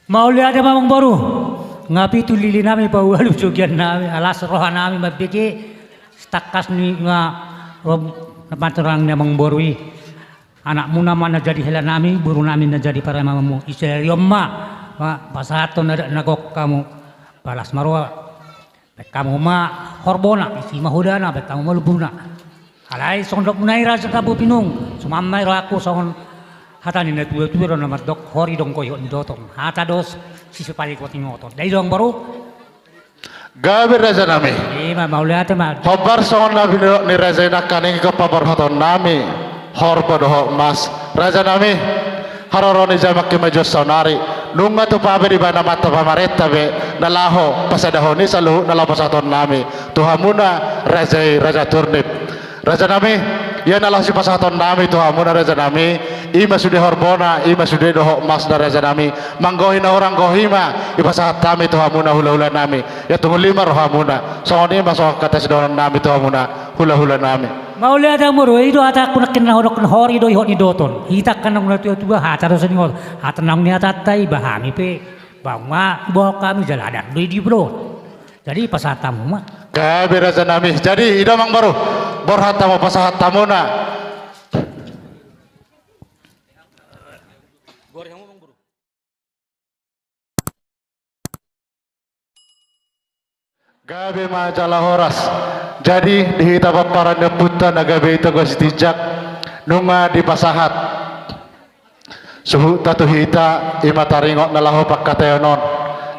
Mau lihat ada mamang baru. Ngapi tu lili nami bau alu jogian nami alas roha nami mabiki stakas ni nga rom napaterang namang borui. Anakmu nama na jadi hela nami, buru nami na jadi para mamamu. Iseri yomma, pasato na nagok kamu balas marwa. Baik kamu ma horbona, isi mahudana, baik kamu malubuna. Alai sondok munai rasa kabu pinung, sumamai raku songon hata ni na tuwa na madok hori dong koyo indotong. Hata dos sisi pali ko tingoto. Dai dong baru. Gabi raja nami. Ima mau lihat ma. Hobar songon nabi ni raja nakaning ke pabar hoton nami. Hor podo mas raja nami. Haroroni jamak ke majo sonari. Nunga tu pabe di bana mata pamareta be nalaho pasadahoni salu nalaho pasaton nami. Tuhamuna raja turnip. Raja nami ya nalah si pasaton nami tuhamuna raja nami. Ima sudah horbona, ima sudah dohok mas dari raja nami. Manggohina orang gohima, ibasahat kami tuhamuna hula-hula nami. Ya tunggu lima rohamuna. Soalnya masuk kata sedonan nami tuhamuna hula-hula nami. Mau lihat ang muro, itu ata kuna kinahorok na hori do ihot ni doton. Hitak ka nang natuwa tuwa hata do sa ningot. Hata nang ni atatay bahami pe. Bangma bawa kami jalanan do di bro. Jadi pasatamu ma. Gabi raja nami. Jadi idamang baru. Borhatamu pasahat tamuna. Gabe majalah horas. Jadi dihita paparan neputa na gabe ito gos tijak nunga di pasahat. Suhu tatu hita ima taringok na laho pagkatayonon.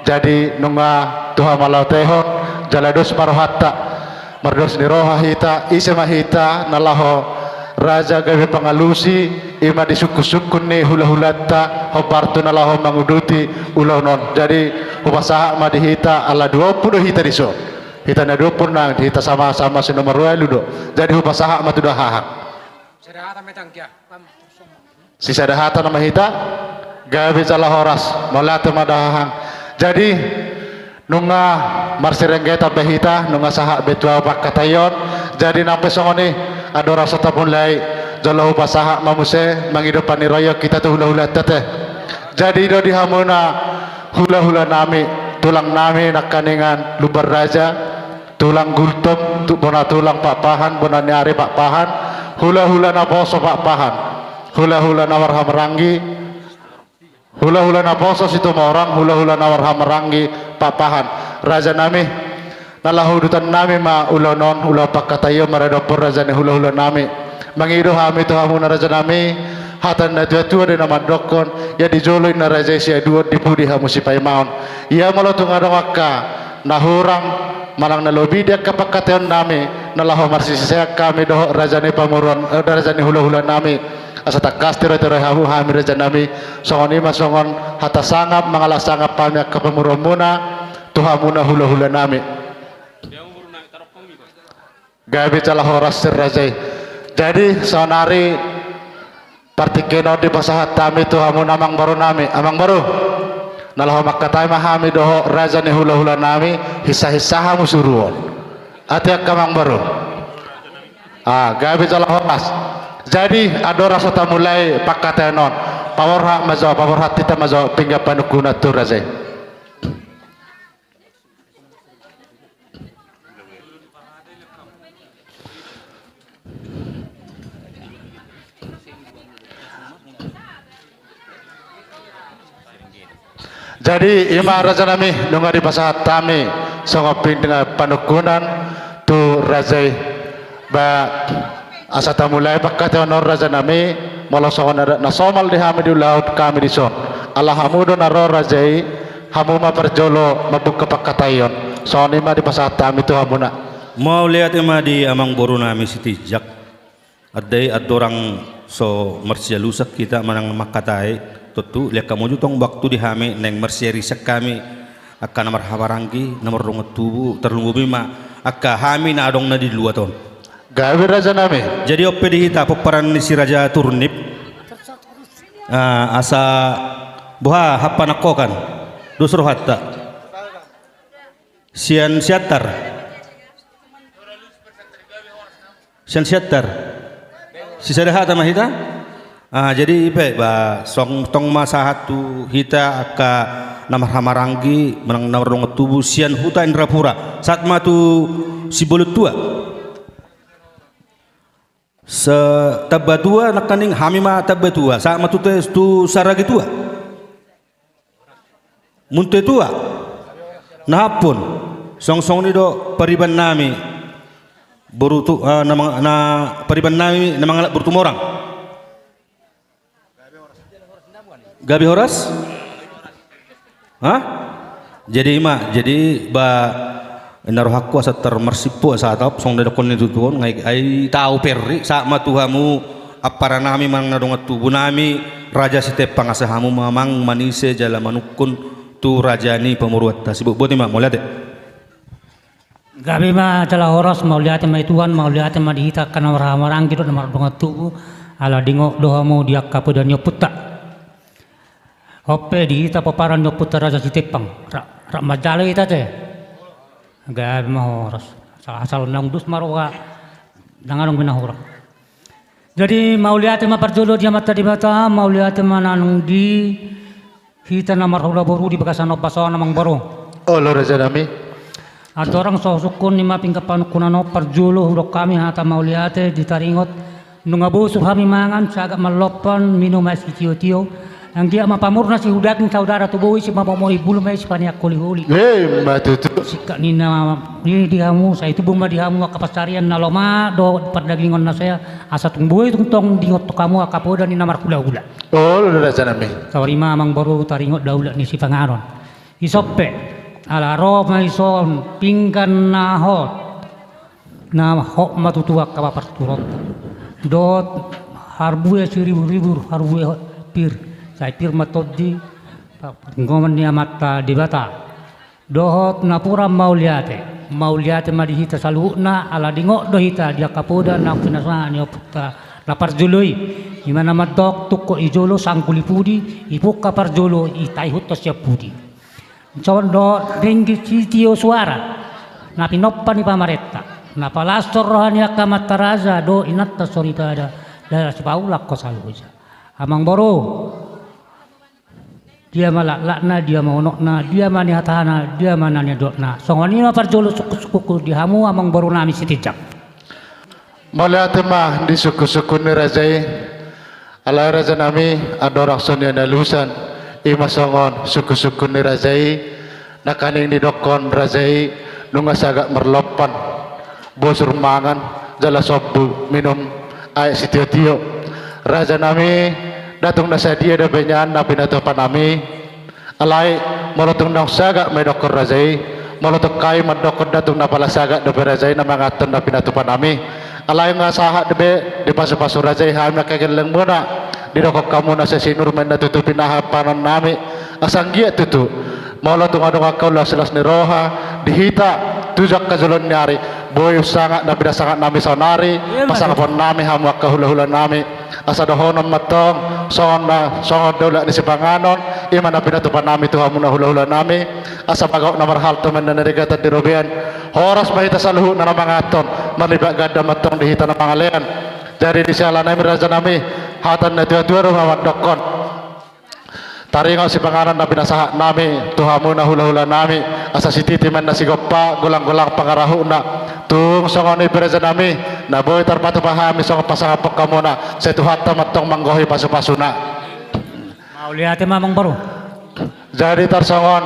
Jadi nunga tuha malaw tehon jalados marohatta. Mardos ni roha hita isa mahita na laho raja gabe pangalusi ima disukus-sukun ni hula-hulatta hobartu na laho manguduti ulonon. Jadi upasaha ma dihita ala 20 hita diso. Hita na 20 nang dihita sama-sama si nomor 2 ludo. Jadi upasaha ma tudah hahak. Sedahata metangkia. Si sadahata nama hita gabe salah horas malata madahang. Jadi nunga marsirenggeta behita nunga saha betua pakatayon. Jadi nampe songoni adora rasa tapun lai jalau upasaha mamuse mangidopan ni raya kita tu hula-hula teteh. Jadi do dihamuna hula-hula nami tulang nami nakaningan lubar raja tulang gultum bona tulang pak pahan bona nyari pak pahan hula-hula na poso pak pahan hula-hula na warha merangi hula-hula na poso situ orang hula-hula na warha merangi pak pahan raja nami nalahudutan nami ma ulonon ula pakatayo maradopor raja ni hula-hula nami mangido hami tu hamuna raja nami hatan na tua de nama dokon ya dijoloy na raja sia dua dipudi hamu si paimaon ia malotung adawaka nahurang malang na lobi dia kapakatayon nami nalaho marsisaya kami doh raja ni pamuron raja ni hula-hula nami asa takasti ro hamu hami raja nami songon ima songon hata sangap mangala sangap pamya kapamuron muna tuhamuna hula-hula nami gabi calah horas raja. Jadi sonari partikeno di pasahat kami tuhamu namang baru nami amang baru nalah makatay mahami doho raja ni hula-hula nami hisa-hisaha musuruon atiak kamang baru gabi calah horas. Jadi adora sota mulai pakatenon pawarha mazo pawarha tita mazo pingga panukuna tu raja. Jadi ima raja nami nunga di pasahat kami songopin dengan panukunan tu raja ba asata mulai pakat honor raja nami molosongan ada nasomal di hami di laut kami di son Allah hamudo naro raja hamu ma perjolo mabuka pakatayon soni ma di pasahat kami tu hamuna mau lihat ima di amang boru nami sitijak adai adorang so marsialusak kita manang makatai tutu lihat kamu jutong waktu di hami neng mersiarisak kami akan nomor hawarangi nomor rungut tubuh terlunggu bima akka hami na adong na di luar ton gawe raja nami jadi ope dihita peperan si raja turnip asa buha hapanako kan dusro hatta sian siatar si sadahata mahita jadi ipe ba song tong masahat tu hita aka namar hamarangi menang nawarong tubuh sian huta indrapura saat matu si bolut tua se tabatua nakaning hami ma tabatua saat matu tes tu saragi tua munte tua nahapun song-song ni do pariban nami borutu na pariban nami na mga bertumorang gabi horas hah jadi ba naruh aku asa termersipu asa atau song dadakon ni tutuon ngai ai tau perri sa matuhamu apara nami mang nadongat tubuh nami raja setiap pangasahamu mamang manise jala manukun tu rajani pemuruat tasibuk boti ma mulai deh gabi ma jala horas mau lihat ma ituan mau lihat ma dihita kana orang gitu namar dongat tubuh ala dingok dohamu dia kapu dan nyoputta hoppe dihita paparan nyoputta raja sitepang rak majale ita teh gabi ma horas asal nang dus maroga dangarong binahura jadi mau lihat ma parjolo dia mata di bata mau lihat ma nanung di hita namar hula boru di bekasan opaso namang baru Olo raja nami ada orang sosukun lima pingkapan kunano parjolo hurok kami hata mau lihat di taringot nungabusu kami mangan sagak melopan minum es tio ang dia mapamurna si hudaking saudara tubuhi si mapamoy bulu may si paniak kuli-huli matutu sika nina ni dihamu sa itu buma dihamu kapastarian na loma do perdagingon na saya asa tungbuhi tungtong dingot to kamu akapoda ni namar hula-hula Olo raja nami kawarima amang baru taringot daula ni si pangaron isoppe ala ro maison pinggan na hot na hok matutuak kapaparturot dot harbuye si ribu-ribu harbuye pir saya pir matodi ngoman niya mata di bata dohot na pura mauliate madihita saluhna ala dingok dohita dia kapoda na pinasa niya puta lapar juloi imana madok tuko ijolo sangkulipudi ipuk kapar jolo itai hutos siap pudi cawan do ringgi sitio suara na pinoppa ni pamaretta na palastor rohani akamataraza do inatta sorita ada si paulak ko saluja amang boro dia malakna dia maunokna dia manihatana dia mananya dokna songoni ma parjolo suku dihamu amang baru nami sitijak Malihat mah di suku-suku ni rajai ala raja nami ada rakson yang nalusan ima songon suku-suku ni rajai nakaning di dokon rajai nunga sagak merlopan bosur mangan jala sobu minum air sitio-tio raja nami datung nasa dia da benyan na pinato panami alai molotung nang saga medokor rajai molotung kai medokor datung na pala saga da berajai na mangaton na pinato panami alai nga saha debe di pasu-pasu rajai ham na kageleng muna di dokok kamu na sa sinur men na tutupin na hapanan nami asang gia tutu molotung adong akaw las ni roha dihita tujak kazulon nyari boy sangat na sangat nami sonari pasangapon nami hamu kahula-hula nami asa dohonon matong songon daula ni sipanganon iman na pinatupan nami tuha muna hula-hula nami asa pagaw na marhalto men na narigatan di robian horas mahita sa luhu na namangaton malibak gada matong dihita na pangalian dari di siala nami raja nami hatan na tuwa-tuwa rumawat dokon taringo si panganan na pinasaha nami tuha muna hula-hula nami asa si titi man na sigoppa gulang-gulang pangarahu na tung songon ibreza nami na boy tarpatu pahami songon pasangapok kamu na sa tuhata matong manggohi pasu-pasuna mau lihat mamang baru jadi tarsongon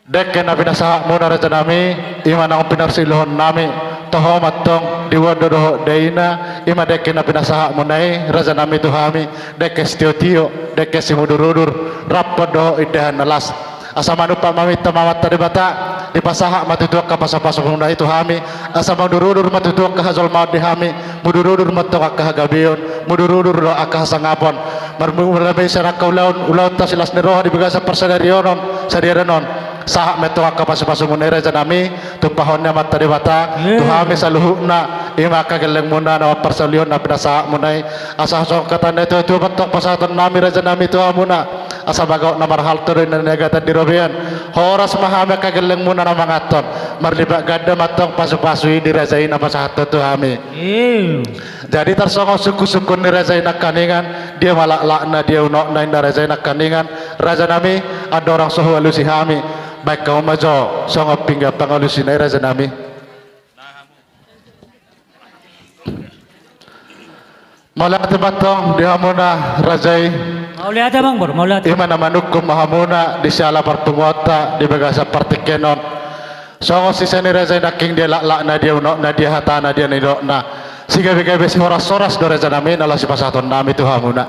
dek na pinasaha muna raja nami iman ang pinarsilohon nami toho matong diwododoho deina ima dek na pinasaha munai raja nami tuhami dek stio-tio dek si mudur-udur rapodo idehan nalas asa manupa mamita mamata di bata di pasaha matutuak ka pasapasok muna itu hami asa mudur-udur matutuak ka hazol maut di hami mudur-udur matutuak ka hagabion mudur-udur lo aka sangapon marmulabay sa nakawlaon ulaw ta silas ni roha di bagasa parsadarionon sadiaranon saha metuak ka pasapasok muna raja nami tupahon na mata di bata tuhami sa luhuna ima kageleng muna na parsalion na pinasaha muna asa hasong katan ito batok pasatan nami raja nami tuha muna asa bagaw na marhal tuloy na negatan di robian horas mahame kageleng muna na mangaton marliba gada matong pasu-pasui dirajain apa satu tu hami jadi tersongong suku-suku dirajain kaningan dia malak-lakna dia unok na dirajain kaningan raja nami ada orang sohu alusi hami baik kau majo songong pingga pangalusi na raja nami Maulati batong di hamuna rajai Maulati bang bor maulati ima na manukum mahamuna di siala parpungota di bagasa partikenon songo sisa ni rajai naking dia lak na dia unok na dia hata na dia nidok na siga biga besi horas-horas do raja nami nala si pasaton nami tu hamuna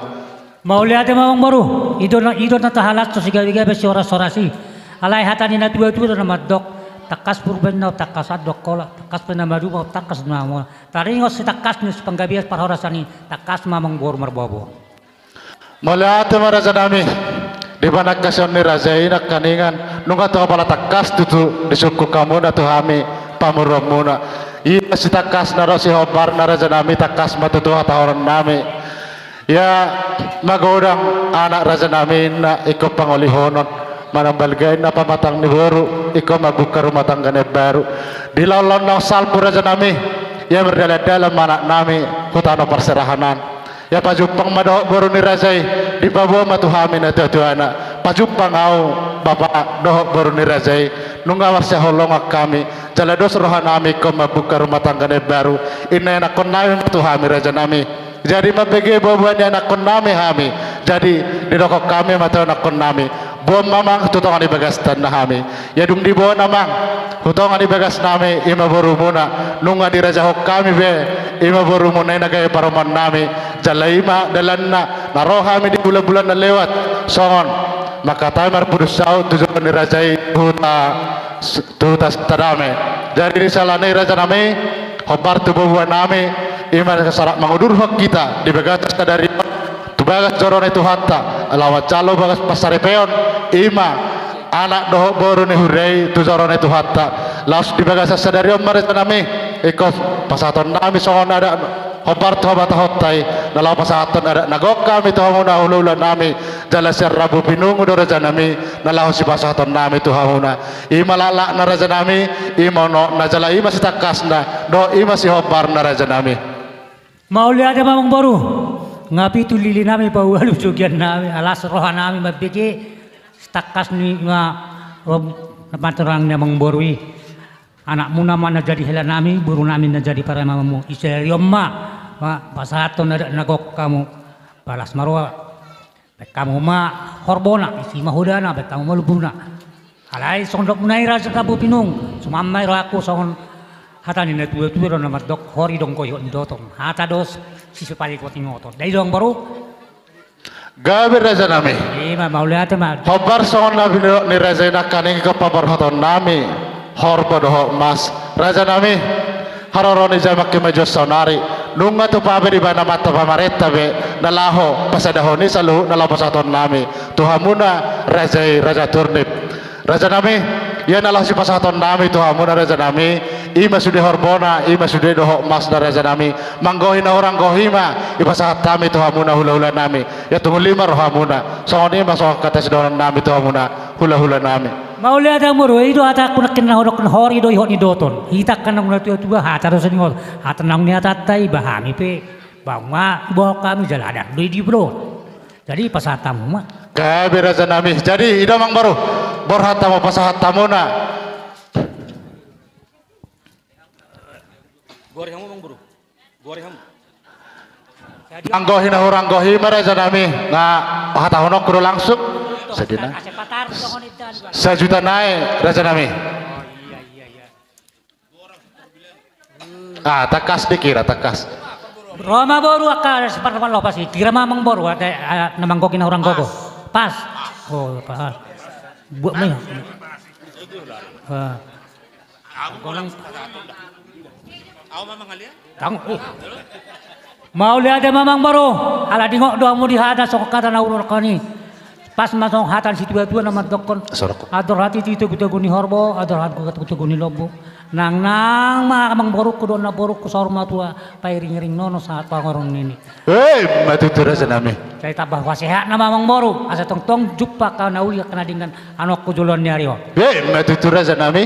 Maulati bang boru idon na tahalat so siga biga besi horas-horasi alai hata ni na dua-dua na madok takas purban na takas adok kola takas penamadu mau takas nama taringos si takas ni panggabias parhorasani takas mamang bor marbobo Maulati raja nami di mana kasion ni raja ina kaningan nunga to pala takas tutu di suku kamu na tu hami pamuromuna iya si takas na ro si hobar na raja nami takas matutu hatahoran nami ya magodang anak raja nami na ikut pangolihonon manambalgain na pamatang ni baru ikaw magbuka rumah tangga ni baru di laulon ng salpo raja nami ya berdala-dala anak nami hutano perserahanan ya pajumpang madoh baru ni rajay di babo matuhamin na tuana pajumpang au bapak doh baru ni rajay nungawar siya holong kami jalados rohan nami ikaw magbuka rumah tangga ni baru ina na kon nami matuhamin raja nami jadi mabigi babuan ni anak kon nami hami jadi didokok kami matu anak kon nami bom mamang tutongan di bagas tanah kami ya dung di bawah namang tutongan di bagas nami ima borumuna nunga di raja hok kami be ima borumuna ina gaya paroman nami jalaima dalanna narohami di bulan-bulan na lewat songon maka tamar pudusau tujuan di rajai huta tadame jadi di salane raja nami hobar tu babuan nami ima kesarak mangudur hok kita di bagas kadari bagas jorone tu hatta alawat calo bagas pasarepeon ima anak doh boru ni hurai tu jorone tu hatta laus di bagas sadari omare nami ikut pasaton nami songon ada hobar tu habata hotai dalam pasaton ada nagok kami tu hamuna hulu nami jala rabu pinungu do raja nami nalau si pasaton nami tu hamuna ima lala na raja nami ima no na jala ima si takasna do ima si hobar na raja nami mau lihat mamang baru ngapi tu lili nami bau halu jogian nami alas roha nami mabiki takas ni nga napaterang namang borui anak muna mana jadi hela nami buru nami na jadi para mamamu iseriom ma pasaton ada nagok kamu balas marwa kamu ma horbona isi mahudana kamu malubuna alai sondok munai rasa kabu pinung sumamai raku songon hata ni na tuwa na madok hori dong koyo indotong hata dos sisi paling kuat ngotot dari dong baru gabe raja nami ima mau lihat ma hobar songon nabi ni raja ina kaning ke pabar hoton nami horbo doho mas raja nami haroroni jamak ke majo sonari nunga tu pabe di bana mata pamareta be nalaho pasadahoni salu nalaho pasaton nami tuhamuna raja turnip raja nami ya nalah si pasaton nami tuhamuna raja nami ima sudah horbona ima sudah doho mas dari raja nami manggohina orang gohima ipasahat kami tuhamuna hula-hula nami ya tunggu lima rohamuna soalnya masuk kata sedoran nami tuhamuna hula-hula nami mau lihat ang muro itu ata kuna kena horok hori do ihot ni doton hitak kanang na tuwa hata do saningot hata nang ni atatay bahami pe bangma bawa kami jalanan di bro jadi pasatamu mah kabe raja nami jadi idamang baru borhata mo pasahat tamuna Gori hamu bang bro, gori hamu. anggohin orang gohima raja nami nga hatahonok kuro langsung sedina sejuta naik raja nami takas dikira takas Roma boru akal seperti apa lopas sih kira mamang boru ada namang kokin orang koko pas oh pas buat mana mau lihat ada mamang baru ala dingok doa mau dihada sok kata na urur kani pas masuk hatan situ dua nama dokon ador hati itu kita guni horbo ador hati kita guni lobo nang mamang baru kudo na baru kusor matua pairing ring nono saat pangorong ini matu tu raja nami Jadi tabah wasehat nama Mang Boru. Asa tong jumpa ka nauli kana dengan anok kujulon ni Aryo. Be, matutu Raja nami.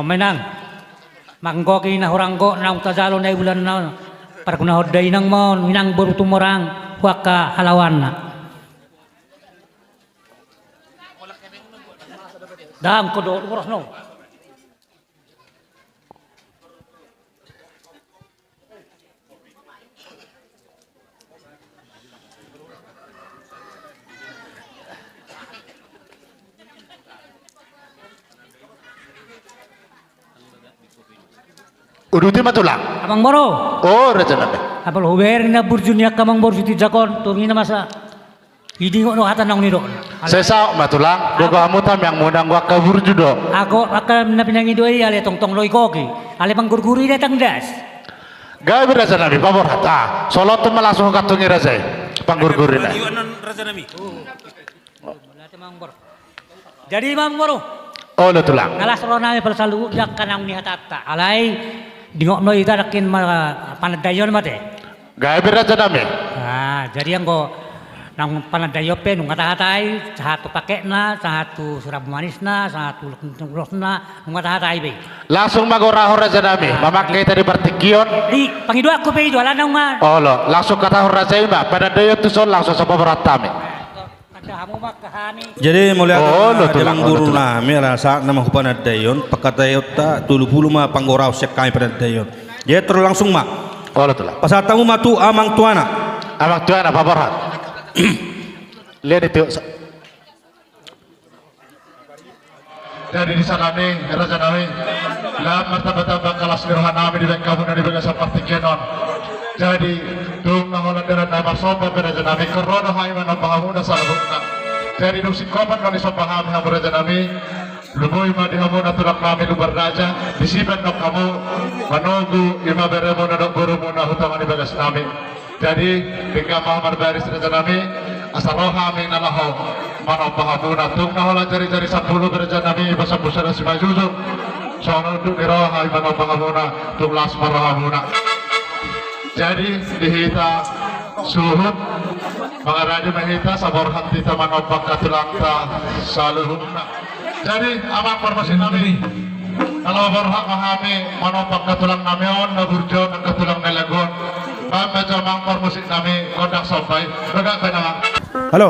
Menang. Manggo kini huranggo na utajalo na bulan na para kuna hoday nang mon minang Boru tumorang huaka halawan na. Dam ko do uros no. Uduti matulang. Abang Boru. Oh, Raja nami. Apal huber na burjunya ka Mang Boru siti jakon tungi na masa. Idi no hatan nang nido. Sesa matulang. Gogo amutam yang munang wak kabur judo. Ako akan na pinangi doi ale tong loy koki. Ale pang gurguri datang das. Gabi Raja nami, pabor hata. Solo tu langsung katungi Raja. Panggurguri na. Raja Nami. Jadi Mang Boru. Oh, lo tulang. Ngalas rona pala salu dak kanang ni hatata. Alay dingok no ita dakin panadayon mate. Gabi Raja nami. Jadi yang ko nang panadayo pe nung kata-katai satu pakai na, satu surab manis na, satu ros na, nung kata-katai be. Langsung magoraho Raja nami. Mamakai tadi partikion. Di pangidu aku pe jualan nang ma. Oh, lo. Langsung kata Raja ima. Pada dayo tu sol langsung sa paboratami. Ada hamu mak kahani. Jadi mulia Oh, lo tulang, Amang oh, lo Boru tulang. nami rasa nama hupan dayon pakatayot ta tulupulu ma panggorau sek kami pada dayon. Jadi terus langsung mak. Oh, lo tulang. Pasal tamu matu amang tuana. Amak tuan apa borat? Lihat itu. Jadi di sana nih, Raja nami. Lah martabat kelas nirwana di bengkamu dari bengkasa partikenon. Jadi tung naholan dengan nama sopa Raja nami korona hai mana pahamuna salahuna. Jadi dong si kopan kami sopa kami hamu Raja nami. Luboy ma di hamuna tulak kami lubar raja. Disipan nok kamu manogu ima beremo na nok buru muna hutama di bengkas nami. Jadi bingka mahamar baris Raja nami. Asaroha aming nalaho mano pahamuna tung naholan cari-cari 10 Raja nami basa busana si majuju. Sono untuk diroha mano pahamuna tung las marahamuna. Jadi dihita suhut mga radyo mahita sa borhat dita manobak katulangta sa luhuna. Jadi amang pormasin namin kalau borhat mahami manobak katulang namin na burjo ng katulang nalagon. Medyo amang pormasin namin kondak sobay. Baga ka na. Halo.